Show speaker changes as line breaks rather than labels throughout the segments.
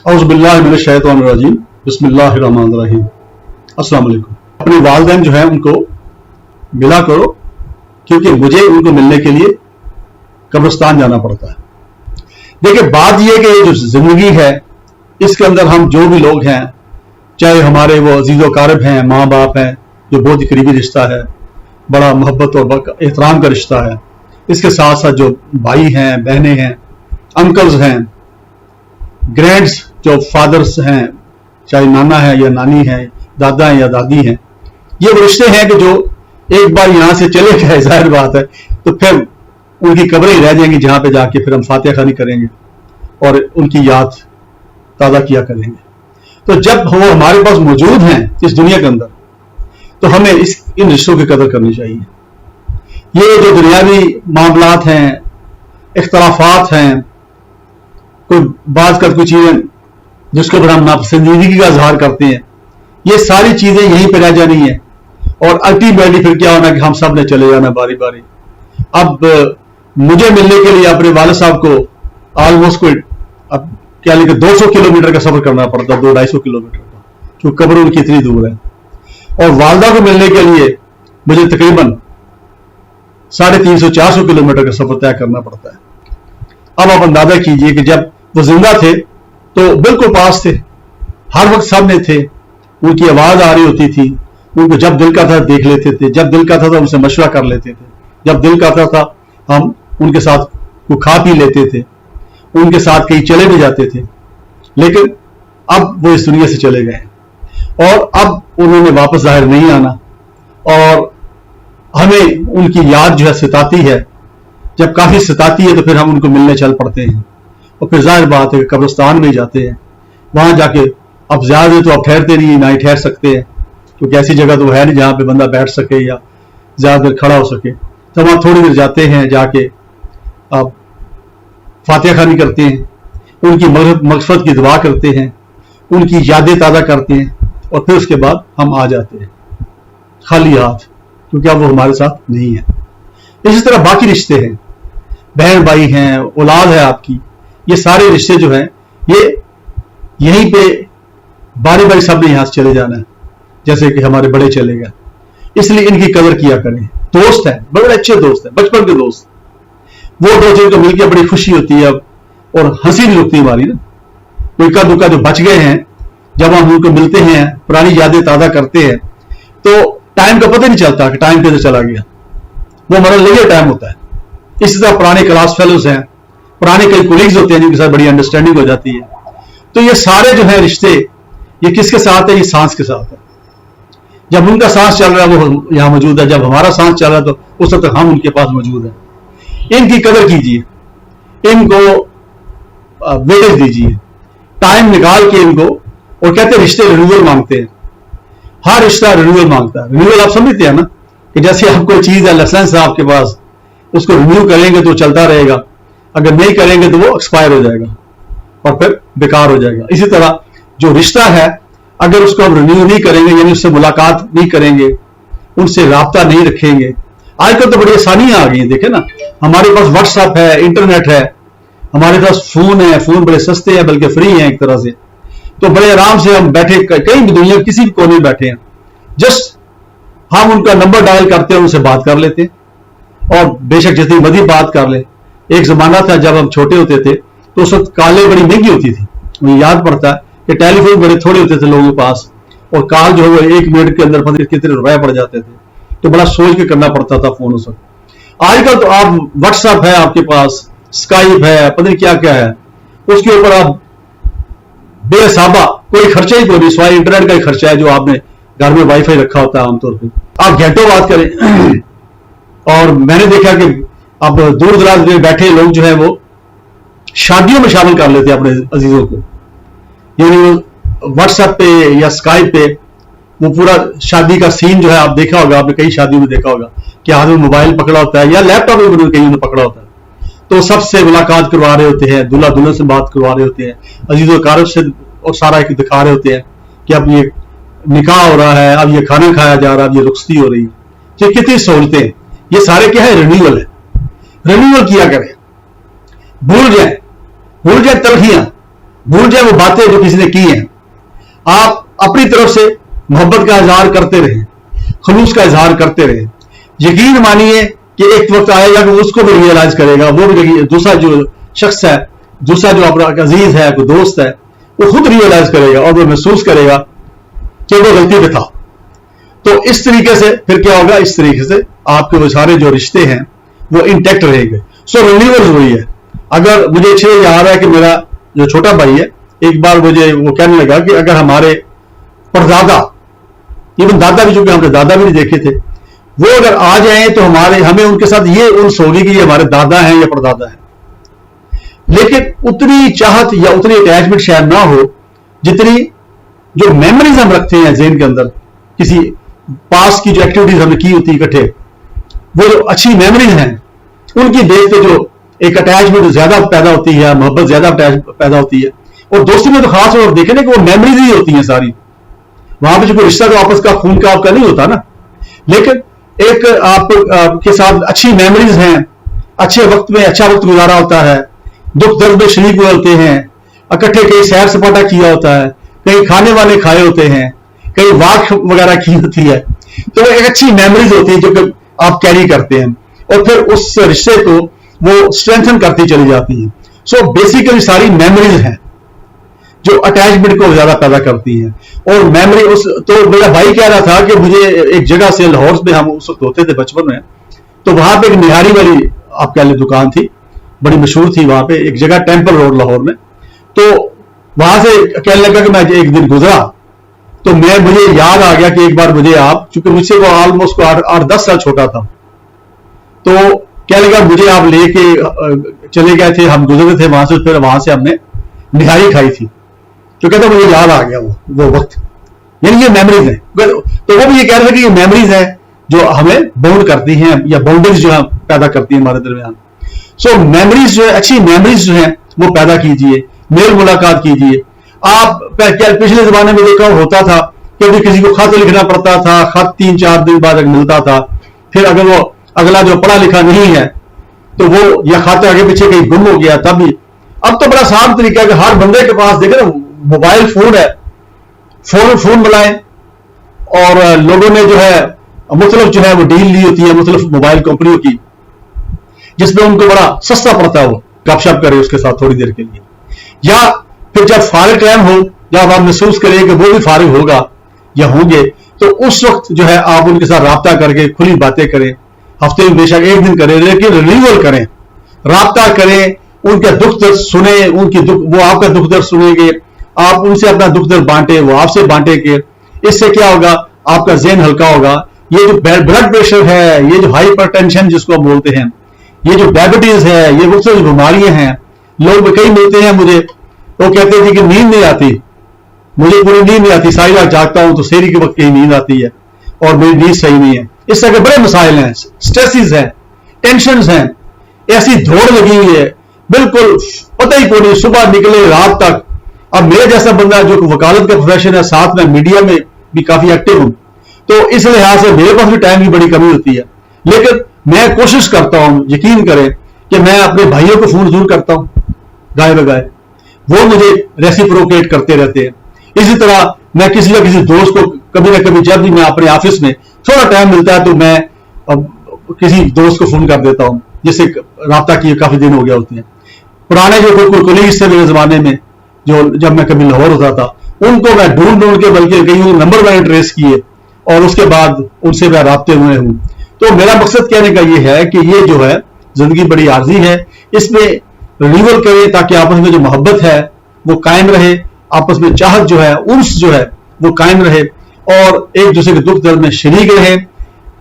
औज़ुबिल्लाहि मिनश्शैतानिर्रजीम बिस्मिल्लाहिर्रहमानिर्रहीम। अस्सलाम वालेकुम। अपने वालिदैन जो है उनको मिला करो, क्योंकि मुझे उनको मिलने के लिए कब्रिस्तान जाना पड़ता है। देखिए, बात यह कि ये जो जिंदगी है इसके अंदर हम जो भी लोग हैं, चाहे हमारे वो अजीज़ो कारब हैं, माँ बाप हैं, जो बहुत ही करीबी रिश्ता है, बड़ा मोहब्बत और एहतराम का रिश्ता है, इसके साथ साथ जो भाई हैं, बहनें हैं, अंकल्स हैं, ग्रैंड्स जो फादर्स हैं, चाहे नाना है या नानी है, दादा है या दादी हैं, ये वो रिश्ते हैं कि जो एक बार यहां से चले गए, जाहिर बात है, तो फिर उनकी कब्रें ही रह जाएंगी जहां पे जाके फिर हम फातिहा खानी करेंगे और उनकी याद ताज़ा किया करेंगे। तो जब वो हमारे पास मौजूद हैं इस दुनिया के अंदर, तो हमें इन रिश्तों की कदर करनी चाहिए। ये जो दुनियावी मामलात हैं, इख्तलाफात हैं, कोई बात कर कोई चीजें जिसके ऊपर हम नापसंदीदगी का इजहार करते हैं, ये सारी चीजें यहीं पर रह जानी है और अल्टीमेटली फिर क्या होना कि हम सब ने चले जाना बारी बारी। अब मुझे मिलने के लिए अपने वाले साहब को ऑलमोस्ट कोई अब क्या लिखे 200 किलोमीटर का सफर करना पड़ता, 200-250 किलोमीटर का, क्योंकि कब्र उनकी इतनी दूर है। और वालदा को मिलने के लिए मुझे तकरीबन 350-400 किलोमीटर का सफर तय करना पड़ता है। अब आप अंदाजा कीजिए कि जब वो जिंदा थे तो बिल्कुल पास थे, हर वक्त सामने थे, उनकी आवाज आ रही होती थी, उनको जब दिल का था देख लेते थे, जब दिल का था तो उनसे मशवरा कर लेते थे, जब दिल का था हम उनके साथ वो खा पी लेते थे, उनके साथ कहीं चले भी जाते थे। लेकिन अब वो इस दुनिया से चले गए और अब उन्होंने वापस जाहिर नहीं आना और हमें उनकी याद जो है सताती है। जब काफी सताती है तो फिर हम उनको मिलने चल पड़ते हैं और फिर जाहिर बात है कि कब्रिस्तान में जाते हैं। वहां जाके अब ज्यादा तो आप ठहरते नहीं, ना ही ठहर सकते हैं, क्योंकि ऐसी जगह तो है नहीं जहां पे बंदा बैठ सके या ज्यादा देर खड़ा हो सके। तो वहां थोड़ी देर जाते हैं, जाके आप फातिहा खानी करते हैं, उनकी मग़फ़िरत की दुआ करते हैं, उनकी यादें ताज़ा करते हैं और फिर उसके बाद हम आ जाते हैं खाली हाथ, क्योंकि अब वो हमारे साथ नहीं है। इसी तरह बाकी रिश्ते हैं, बहन भाई हैं, औलाद है आपकी, ये सारे रिश्ते जो हैं ये यहीं पे बारी बारी सब ने यहां से चले जाना है, जैसे कि हमारे बड़े चले गए। इसलिए इनकी कदर किया करें। दोस्त हैं, बड़े अच्छे दोस्त हैं, बचपन के दोस्त, वो दोस्त जिनको मिलकर बड़ी खुशी होती है और हंसी भी रुकती है हमारी ना। कोई का दुका जो बच गए हैं, जब हम उनको मिलते हैं, पुरानी यादें ताज़ा करते हैं, तो टाइम का पता नहीं चलता कि टाइम कैसे चला गया, वो हमारा लगे टाइम होता है। इसी तरह पुराने क्लास फेलोज हैं, पुराने कई कोलीग्स होते हैं जिनके साथ बड़ी अंडरस्टैंडिंग हो जाती है। तो ये सारे जो है रिश्ते, ये किसके साथ है? ये सांस के साथ है। जब उनका सांस चल रहा है वो यहां मौजूद है, जब हमारा सांस चल रहा है तो उस वक्त हम उनके पास मौजूद है। इनकी कदर कीजिए, इनको वेटेज दीजिए, टाइम निकाल के इनको। और कहते हैं रिश्ते रिन्यूअल मांगते हैं, हर रिश्ता रिन्यूअल मांगता है। रिन्यूअल आप समझते हैं ना, कि जैसे आप कोई चीज है, लाइसेंस है आपके पास, उसको रिन्यू करेंगे तो चलता रहेगा, अगर नहीं करेंगे तो वो एक्सपायर हो जाएगा और फिर बेकार हो जाएगा। इसी तरह जो रिश्ता है, अगर उसको हम रिन्यू नहीं करेंगे, यानी उससे मुलाकात नहीं करेंगे, उनसे राब्ता नहीं रखेंगे। आजकल तो बड़ी आसानियां आ गई हैं, देखें ना, हमारे पास व्हाट्सएप है, इंटरनेट है, हमारे पास फोन है, फोन बड़े सस्ते हैं, बल्कि फ्री हैं एक तरह से। तो बड़े आराम से हम बैठे कहीं भी दुनिया किसी भी कोने में बैठे हैं, जस्ट हम उनका नंबर डायल करते हैं, उनसे बात कर लेते हैं और बेशक जितनी मर्जी बात कर ले। एक जमाना था जब हम छोटे होते थे तो उस वक्त कॉलें बड़ी महंगी होती थी। मुझे याद पड़ता है कि टेलीफोन बड़े थोड़े होते थे लोगों के पास, और कॉल जो है 1 मिनट के अंदर पता कितने रुपए पड़ जाते थे, तो बड़ा सोच के करना पड़ता था फोन उस वक्त। आजकल तो आप व्हाट्सएप है आपके पास, स्काइप है, पता नहीं क्या क्या है, उसके ऊपर आप बेहिसाबा कोई खर्चा ही कोई नहीं, सिवाय इंटरनेट का ही खर्चा है जो आपने घर में वाईफाई रखा होता है आमतौर पर। आप घंटों बात करें। और मैंने देखा कि अब दूर दराज में बैठे लोग जो है वो शादियों में शामिल कर लेते हैं अपने अजीजों को, यानी वो व्हाट्सएप पे या स्काइप पे वो पूरा शादी का सीन जो है आप देखा होगा, आपने कई शादियों में देखा होगा कि हाथ में मोबाइल पकड़ा होता है या लैपटॉप में कहीं उन्होंने पकड़ा होता है, तो सबसे मुलाकात करवा रहे होते हैं, दूल्हा दुल्हन से बात करवा रहे होते हैं, अजीजों कारब से, और सारा एक दिखा रहे होते हैं कि अब ये निकाह हो रहा है, अब ये खाना खाया जा रहा है, अब ये रुखसती हो रही है। ये कितनी सहूलतें, ये सारे क्या है? रिन्यूअल है। रिन्यूअल किया करें, भूल जाए तलखियां, भूल जाए वो बातें जो किसी ने की हैं। आप अपनी तरफ से मोहब्बत का इजहार करते रहें, खलूस का इजहार करते रहें। यकीन मानिए कि एक वक्त आएगा कि उसको भी रियलाइज करेगा, वो भी दूसरा जो शख्स है, दूसरा जो आपका अजीज है, कोई दोस्त है, वो खुद रियलाइज करेगा और वो महसूस करेगा कि वो गलती पे था। तो इस तरीके से फिर क्या होगा, इस तरीके से आपके वो सारे जो रिश्ते हैं वो इंटैक्ट रहेंगे। सो रिन्यूअल हुई है। अगर मुझे अच्छे याद है कि मेरा जो छोटा भाई है, एक बार मुझे वो कहने लगा कि अगर हमारे परदादा, इवन दादा भी, चूंकि हमने दादा भी नहीं देखे थे, वो अगर आ जाए तो हमें उनके साथ ये उन्स होगी कि ये हमारे दादा हैं या परदादा हैं। लेकिन उतनी चाहत या उतनी अटैचमेंट शायद ना हो जितनी जो मेमोरीज हम रखते हैं ज़हन के अंदर, किसी पास की जो एक्टिविटीज हमने की होती इकट्ठे, वो जो अच्छी मेमोरीज हैं उनकी देख के जो एक अटैचमेंट ज्यादा पैदा होती है, मोहब्बत ज्यादा पैदा होती है। और दोस्ती में तो खास तौर देखें ना कि वो मेमोरीज ही होती हैं सारी, वहां पे जो कोई रिश्ता तो आपस का खून का आपका नहीं होता ना, लेकिन एक आप के साथ अच्छी मेमोरीज हैं, अच्छे वक्त में अच्छा वक्त गुजारा होता है, दुख दर्द में शरीक हुए होते हैं, इकट्ठे कहीं सैर सपाटा किया होता है, कहीं खाने वाले खाए होते हैं, कहीं वॉक वगैरह की होती है। तो एक अच्छी मेमोरीज होती है जो कि आप कैरी करते हैं और फिर उस रिश्ते को वो स्ट्रेंथन करती चली जाती है। सो बेसिकली सारी मेमोरीज हैं जो अटैचमेंट को ज्यादा पैदा करती हैं। और मेमोरी तो मेरा भाई कह रहा था कि मुझे एक जगह से, लाहौर में हम उस वक्त होते थे बचपन में, तो वहां पे एक निहारी वाली आप कह ले दुकान थी, बड़ी मशहूर थी वहां पे, एक जगह टेंपल रोड लाहौर में। तो वहां से कहने लगा कि मैं एक दिन गुजरा तो मुझे याद आ गया कि एक बार मुझे आप, चूंकि मुझसे वो ऑलमोस्ट 8-10 साल छोटा था, तो क्या लगा मुझे आप लेके चले गए थे, हम गुजरे थे वहां से, फिर वहां से हमने निहारी खाई थी। तो कहता मुझे याद आ गया वो वक्त, यानी ये मेमोरीज है। तो वो भी ये कह रहे थे कि ये मेमोरीज है जो हमें बाउंड करती हैं या बाउंड्रीज जो है पैदा करती है हमारे दरमियान। सो मेमोरीज जो है, अच्छी मेमोरीज जो है वो पैदा कीजिए, मेल मुलाकात कीजिए। आप पिछले जमाने में देखा होता था कि किसी को खत लिखना पड़ता था, खत 3-4 दिन बाद मिलता था, फिर अगर वो अगला जो पढ़ा लिखा नहीं है तो वो या खत आगे पीछे कहीं गुम हो गया तब भी। अब तो बड़ा आसान तरीका है कि हर बंदे के पास देखे ना मोबाइल फोन है, फोन बुलाएं। और लोगों ने जो है मुख्तलिफ जो है वो डील ली होती है मुख्तलिफ मोबाइल कंपनियों की, जिसमें उनको बड़ा सस्ता पड़ता है, वो गपशप करे उसके साथ थोड़ी देर के लिए। या फिर जब फारिग टाइम हो, जब आप महसूस करें कि वो भी फारिग होगा या होंगे, तो उस वक्त जो है आप उनके साथ राब्ता करके खुली बातें करें। हफ्ते में बेशक एक दिन करें, लेकिन रिन्यूअल करें, राब्ता करें, उनका दुख दर्द सुने, वो आपका दुख दर्द सुनेंगे, आप उनसे अपना दुख दर्द बांटे, वो आपसे बांटेंगे। इससे क्या होगा, आपका ज़हन हल्का होगा। ये जो ब्लड प्रेशर है, ये जो हाइपरटेंशन जिसको हम बोलते हैं, ये जो डायबिटीज है, ये मुख्तलिफ बीमारियां हैं। लोग कई मिलते हैं मुझे, वो कहते थे कि नींद नहीं आती, मुझे पूरी नींद नहीं आती, सारी रात जागता हूं तो सेहरी के वक्त कहीं नींद आती है और मेरी नींद सही नहीं है। इस तरह के बड़े मसाइल हैं, स्ट्रेसेस हैं, टेंशन हैं, ऐसी दौड़ लगी हुई है, बिल्कुल पता ही को नहीं, सुबह निकले रात तक। अब मेरे जैसा बंदा जो वकालत का प्रोफेशन है, साथ में मीडिया में भी काफी एक्टिव हूं, तो इस लिहाज से मेरे पास भी टाइम की बड़ी कमी होती है। लेकिन मैं कोशिश करता हूं, यकीन करें कि मैं अपने भाइयों को फोन जरूर करता हूं गाय बगाए, वो मुझे रेसिप्रोकेट करते रहते हैं। इसी तरह मैं किसी न किसी दोस्त को कभी ना कभी, जब भी मैं अपने ऑफिस में थोड़ा टाइम मिलता है, तो मैं किसी दोस्त को फोन कर देता हूं जिससे राब्ता किए काफी दिन हो गया होते हैं। पुराने जो कोई कोलीग्स थे मेरे जमाने में, जो जब मैं कभी लाहौर होता था, उनको मैं ढूंढ के, बल्कि कहीं नंबर मैंने ट्रेस किए और उसके बाद उनसे मैं राब्ते हुए हूं। तो मेरा मकसद कहने का ये है कि ये जो है जिंदगी बड़ी आर्जी है, इसमें रिन्यूअल करें ताकि आपस में जो मोहब्बत है वो कायम रहे, आपस में चाहत जो है, उन्स जो है वो कायम रहे और एक दूसरे के दुख दर्द में शरीक रहे।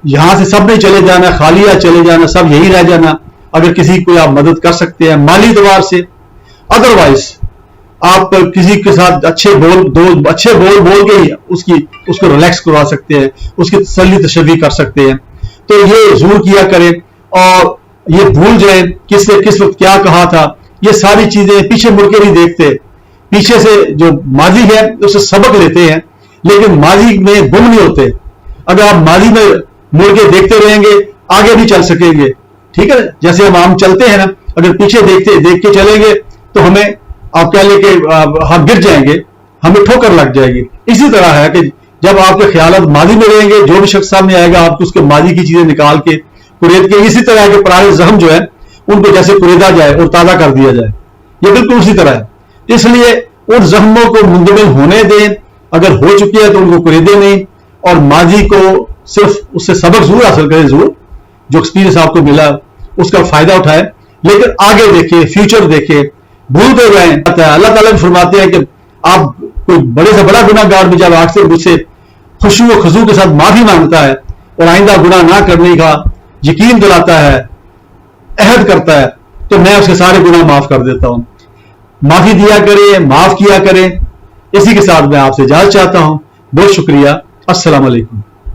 यहां से सब नहीं चले जाना, खालिया चले जाना, सब यही रह जाना। अगर किसी को आप मदद कर सकते हैं माली एतबार से, अदरवाइज आप किसी के साथ अच्छे बोल बोल के ही उसको रिलैक्स करवा सकते हैं, उसकी तसल्ली तशवी कर सकते हैं। तो ये जरूर किया करें और ये भूल जाए किसने किस वक्त क्या कहा था। ये सारी चीजें पीछे मुड़ के नहीं देखते, पीछे से जो माजी है उससे सबक लेते हैं, लेकिन माजी में गुम नहीं होते। अगर आप माजी में मुड़ के देखते रहेंगे आगे भी चल सकेंगे, ठीक है। जैसे हम आम चलते हैं ना, अगर पीछे देख के चलेंगे तो हमें آپ کہہ لیں کہ ہم گر جائیں گے، ہمیں ٹھوکر لگ جائے گی. اسی طرح ہے کہ جب آپ کے خیالات ماضی میں رہیں گے، جو بھی شخص سامنے آئے گا آپ کو اس کے ماضی کی چیزیں نکال کے قرید کے، اسی طرح کے پرانے زخم جو ہے ان کو جیسے قریدا جائے اور تازہ کر دیا جائے، یہ بالکل اسی طرح ہے. اس لیے ان زخموں کو مندمل ہونے دیں، اگر ہو چکی ہے تو ان کو قریدے نہیں، اور ماضی کو صرف اس سے سبق ضرور حاصل کریں، ضرور جو ایکسپیرینس آپ کو ملا اس کا فائدہ اٹھائے، لیکن آگے دیکھیں، فیوچر دیکھیں، بھولتے رہیں. اللہ تعالیٰ بھی فرماتے ہیں کہ آپ کوئی بڑے سے بڑا گناہ گار بھی جب آگ سے مجھ سے خوشو و خضوع کے ساتھ معافی مانگتا ہے اور آئندہ گناہ نہ کرنے کا یقین دلاتا ہے، عہد کرتا ہے، تو میں اس کے سارے گناہ معاف کر دیتا ہوں. معافی دیا کریں، معاف کیا کریں. اسی کے ساتھ میں آپ سے اجازت چاہتا ہوں. بہت شکریہ. السلام علیکم.